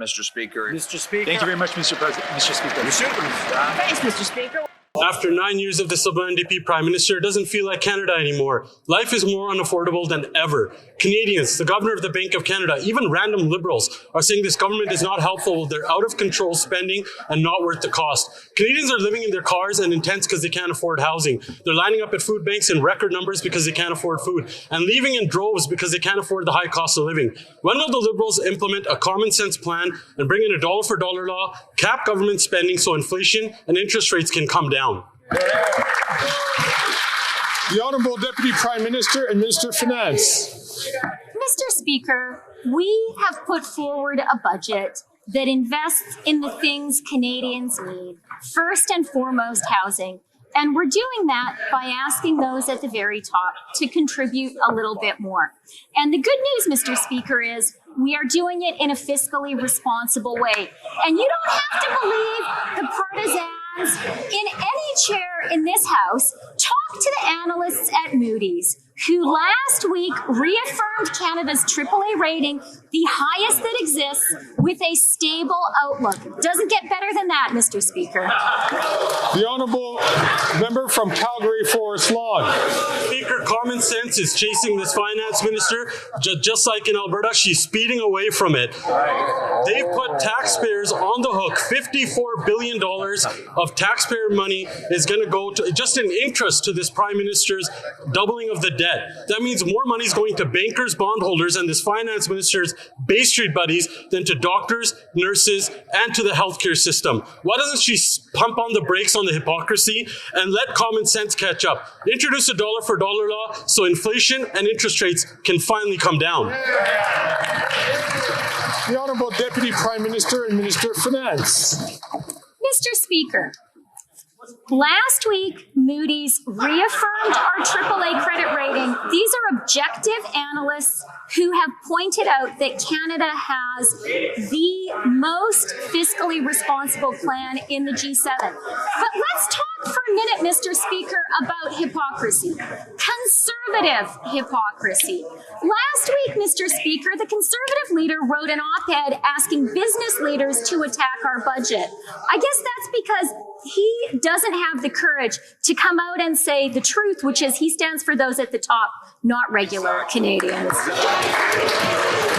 Mr. Speaker. Mr. Speaker. Thank you very much, Mr. President. Mr. Speaker. Thanks, Mr. Speaker. After 9 years of the Liberal NDP Prime Minister, it doesn't feel like Canada anymore. Life is more unaffordable than ever. Canadians, the Governor of the Bank of Canada, even random Liberals are saying this government is not helpful. They're out of control spending and not worth the cost. Canadians are living in their cars and in tents because they can't afford housing. They're lining up at food banks in record numbers because they can't afford food and leaving in droves because they can't afford the high cost of living. When will the Liberals implement a common sense plan and bring in a dollar for dollar law, cap government spending so inflation and interest rates can come down? The Honourable Deputy Prime Minister and Minister of Finance. Mr. Speaker, we have put forward a budget that invests in the things Canadians need. First and foremost, housing. And we're doing that by asking those at the very top to contribute a little bit more. And the good news, Mr. Speaker, is we are doing it in a fiscally responsible way. And you don't have to believe the partisans in any chair in this House. Talk to the analysts at Moody's, who last week reaffirmed Canada's AAA rating, the highest that exists, with a stable outlook. Doesn't get better than that, Mr. Speaker. The Honourable Member from Calgary Forest Lawn. Speaker, common sense is chasing this finance minister. Just like in Alberta, she's speeding away from it. They've put taxpayers on the hook. $54 billion of taxpayer money is going to go to just in interest to this Prime Minister's doubling of the debt. That means more money is going to bankers, bondholders, and this finance minister's Bay Street buddies than to doctors, nurses, and to the healthcare system. Why doesn't she pump on the brakes on the hypocrisy and let common sense catch up? Introduce a dollar for dollar law so inflation and interest rates can finally come down. The Honourable Deputy Prime Minister and Minister of Finance. Mr. Speaker, last week, Moody's reaffirmed our AAA credit rating. These are objective analysts who have pointed out that Canada has the most fiscally responsible plan in the G7. But let's talk for a minute, Mr. Speaker, about hypocrisy. Conservative hypocrisy. Last week, Mr. Speaker, the Conservative leader wrote an op-ed asking business leaders to attack our budget. I guess that's because he doesn't have the courage to come out and say the truth, which is he stands for those at the top, not regular Canadians.